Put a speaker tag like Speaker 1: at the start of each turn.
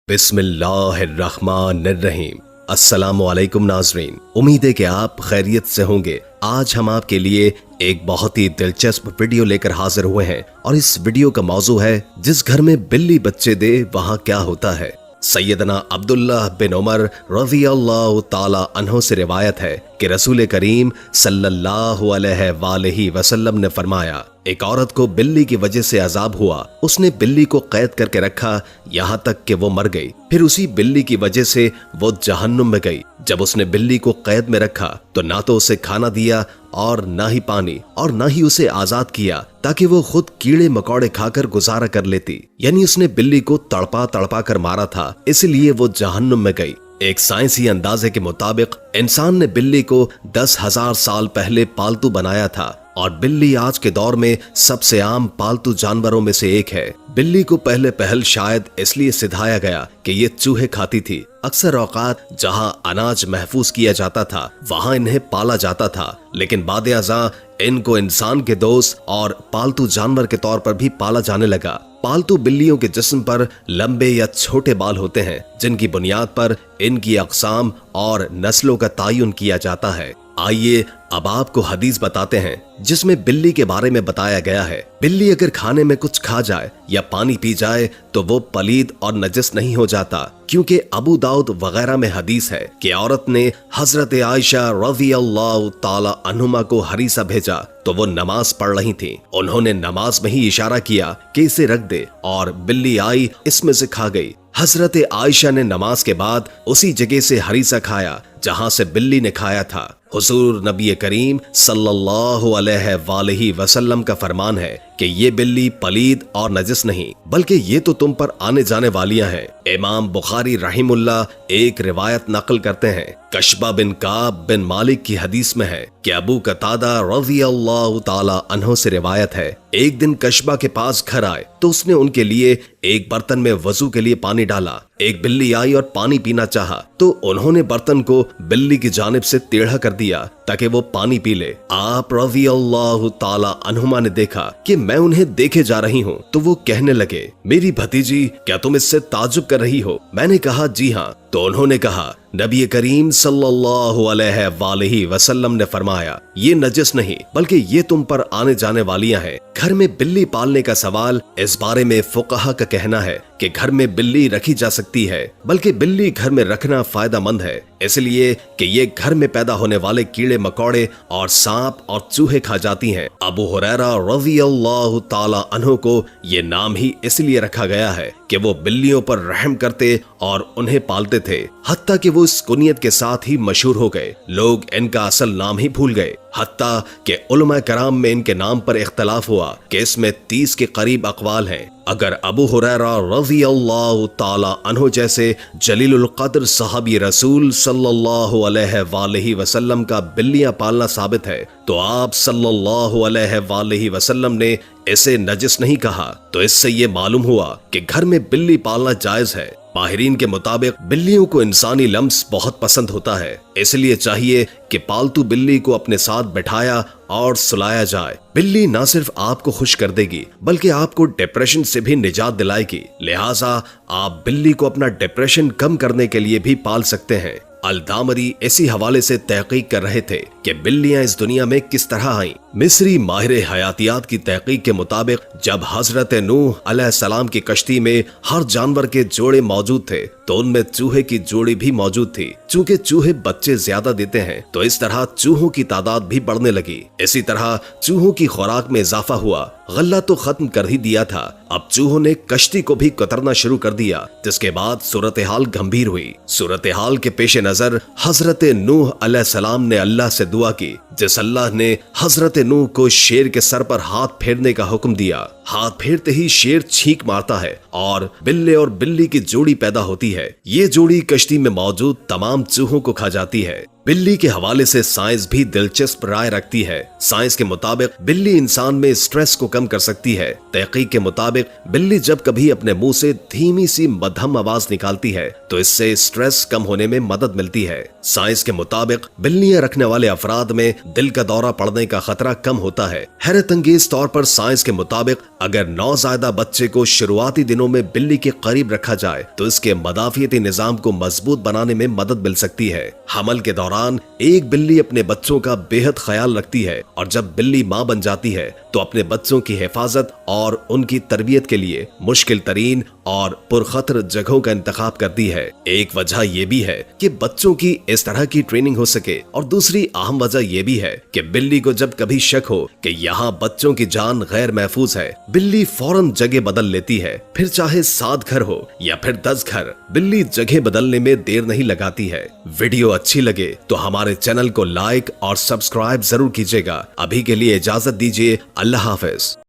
Speaker 1: बिस्मिल्लाहिर्रहमानिर्रहीम। अस्सलाम वालेकुम नाज़रीन, उम्मीद है कि आप खैरियत से होंगे। आज हम आपके लिए एक बहुत ही दिलचस्प वीडियो लेकर हाजिर हुए हैं और इस वीडियो का मौजू है जिस घर में बिल्ली बच्चे दे वहाँ क्या होता है। सैयदना अब्दुल्लाह बिन उमर रज़ियल्लाहु ताला अन्हु से रिवायत है कि रसूल करीम सल्लल्लाहु अलैहि वसल्लम ने फरमाया, एक औरत को बिल्ली की वजह से अजाब हुआ। उसने बिल्ली को कैद करके रखा यहाँ तक कि वो मर गई। फिर उसी बिल्ली की वजह से वो जहन्नुम में गई। जब उसने बिल्ली को कैद में रखा तो ना तो उसे खाना दिया और ना ही पानी और ना ही उसे आजाद किया ताकि वो खुद कीड़े मकोड़े खाकर गुजारा कर लेती। यानी उसने बिल्ली को तड़पा तड़पा कर मारा था, इसलिए वो जहन्नुम में गई। एक साइंसी अंदाजे के मुताबिक इंसान ने बिल्ली को 10,000 साल पहले पालतू बनाया था और बिल्ली आज के दौर में सबसे आम पालतू जानवरों में से एक है। बिल्ली को पहले पहल शायद इसलिए सिधाया गया कि ये चूहे खाती थी। अक्सर औकात जहां अनाज महफूज किया जाता था वहां इन्हें पाला जाता था, लेकिन बाद-ए-अज़ां इनको इंसान के दोस्त और पालतू जानवर के तौर पर भी पाला जाने लगा। पालतू बिल्लियों के जिस्म पर लंबे या छोटे बाल होते हैं जिनकी बुनियाद पर इनकी अक़साम और नस्लों का तायुन किया जाता है। आइए अब आपको हदीस बताते हैं जिसमें बिल्ली के बारे में बताया गया है। बिल्ली अगर खाने में कुछ खा जाए या पानी पी जाए तो वो पलीद और नजस नहीं हो जाता, क्योंकि अबू दाऊद वगैरह में हदीस है कि औरत ने हजरत आयशा रज़ियल्लाहु ताला अन्हुमा को हरीसा भेजा तो वो नमाज पढ़ रही थी। उन्होंने नमाज में ही इशारा किया कि इसे रख दे और बिल्ली आई इसमें से खा गई। हजरत आयशा ने नमाज के बाद उसी जगह से हरीसा खाया जहां से बिल्ली ने खाया था। हुजूर नबी करीम सल्लल्लाहु अलैहि वसल्लम का फरमान है कि ये बिल्ली पलीद और नजस नहीं बल्कि ये तो तुम पर आने जाने वालियां हैं। इमाम बुखारी रहीमुल्लाह एक रिवायत नकल करते हैं। कशबा बिन काब बिन मालिक की हदीस में है कि अबू कतादा रज़ियल्लाहु ताला अन्हु से रिवायत है, एक दिन कशबा के पास घर आए तो उसने उनके लिए एक बर्तन में वजू के लिए पानी डाला। एक बिल्ली आई और पानी पीना चाहा तो उन्होंने बर्तन को बिल्ली की जानिब से टेढ़ा कर दिया ताकि वो पानी पी ले। आप रज़ियल्लाहु ताला अन्हुमा ने देखा कि मैं उन्हें देखे जा रही हूँ तो वो कहने लगे, मेरी भतीजी क्या तुम इससे ताज्जुब कर रही हो? मैंने कहा जी हाँ। तो उन्होंने कहा, नबी करीम सल्लल्लाहु अलैहि वसल्लम ने फरमाया, ये नजस नहीं बल्कि ये तुम पर आने जाने वालियां हैं। घर में बिल्ली पालने का सवाल, इस बारे में फुक़हा का कहना है कि घर में बिल्ली रखी जा सकती है, बल्कि बिल्ली घर में रखना फायदेमंद है इसलिए कि ये घर में पैदा होने वाले कीड़े मकोड़े और सांप और चूहे खा जाती हैं। अबू हुरैरा रज़ियल्लाहु ताला अन्हु को ये नाम ही इसलिए रखा गया है कि वो बिल्लियों पर रहम करते और उन्हें पालते थे, हत्ता कि वो इस कुनियत के साथ ही मशहूर हो गए। लोग इनका असल नाम ही भूल गए, हत्ता कि उलमा कराम में इनके नाम पर इख्तलाफ हुआ कि इसमें 30 के करीब अक़वाल हैं। अगर अबू हुरैरा रज़ियल्लाहु ताला अन्हु जैसे जलीलुल क़द्र सहाबी रसूल सल्लल्लाहु अलैहि वसल्लम का बिल्लियां पालना साबित है तो आप सल्लल्लाहु अलैहि वसल्लम ने इसे नजिस नहीं कहा। तो इससे ये मालूम हुआ कि घर में बिल्ली पालना जायज है। माहिरीन के मुताबिक बिल्लियों को इंसानी लम्स बहुत पसंद होता है, इसलिए चाहिए कि पालतू बिल्ली को अपने साथ बैठाया और सुलाया जाए। बिल्ली न सिर्फ आपको खुश कर देगी बल्कि आपको डिप्रेशन से भी निजात दिलाएगी। लिहाजा आप बिल्ली को अपना डिप्रेशन कम करने के लिए भी पाल सकते हैं। अल-दामरी इसी हवाले से तहकीक कर रहे थे कि बिल्लियां इस दुनिया में किस तरह आईं। मिस्री माहिर हयातियात की तहकीक के मुताबिक जब हजरत नूह अलैहिस्सलाम की कश्ती में हर जानवर के जोड़े मौजूद थे तो उनमें चूहे की जोड़ी भी मौजूद थी। चूंकि चूहे बच्चे ज्यादा देते हैं तो इस तरह चूहों की तादाद भी बढ़ने लगी। इसी तरह चूहों की खुराक में इजाफा हुआ। गल्ला तो खत्म कर ही दिया था, अब चूहों ने कश्ती को भी कतरना शुरू कर दिया, जिसके बाद सूरत हाल गंभीर हुई। सूरत हाल के पेश नजर हजरत नूह अलैहिस्सलाम ने अल्लाह से दुआ की, जिस अल्लाह ने हजरत नूह को शेर के सर पर हाथ फेरने का हुक्म दिया। हाथ फेरते ही शेर छींक मारता है और बिल्ले और बिल्ली की जोड़ी पैदा होती है। ये जोड़ी कश्ती में मौजूद तमाम चूहों को खा जाती है। बिल्ली के हवाले से साइंस भी दिलचस्प राय रखती है। साइंस के मुताबिक बिल्ली इंसान में स्ट्रेस को कम कर सकती है। तहकीक के मुताबिक बिल्ली जब कभी अपने मुंह से धीमी सी मध्यम आवाज निकालती है तो इससे स्ट्रेस कम होने में मदद मिलती है। साइंस के मुताबिक बिल्लियां रखने वाले अफराद में दिल का दौरा पड़ने का खतरा कम होता है। हैरत अंगेज तौर पर साइंस के मुताबिक अगर नौज़ायदा बच्चे को शुरुआती दिनों में बिल्ली के करीब रखा जाए तो इसके मदाफियती निजाम को मजबूत बनाने में मदद मिल सकती है। हमल के दौरान एक बिल्ली अपने बच्चों का बेहद ख्याल रखती है और जब बिल्ली मां बन जाती है तो अपने बच्चों की हिफाजत और उनकी तरबियत के लिए मुश्किल तरीन और पुरखतर जगहों का इंतखाब करती है। एक वजह यह भी है कि बच्चों की इस तरह की ट्रेनिंग हो सके और दूसरी अहम वजह यह भी है कि बिल्ली को जब कभी शक हो कि यहाँ बच्चों की जान गैर महफूज है, बिल्ली फौरन जगह बदल लेती है। फिर चाहे 7 घर हो या फिर 10 घर, बिल्ली जगह बदलने में देर नहीं लगाती है। वीडियो अच्छी लगे तो हमारे चैनल को लाइक और सब्सक्राइब जरूर कीजिएगा। अभी के लिए इजाजत दीजिए। अल्लाह हाफिज।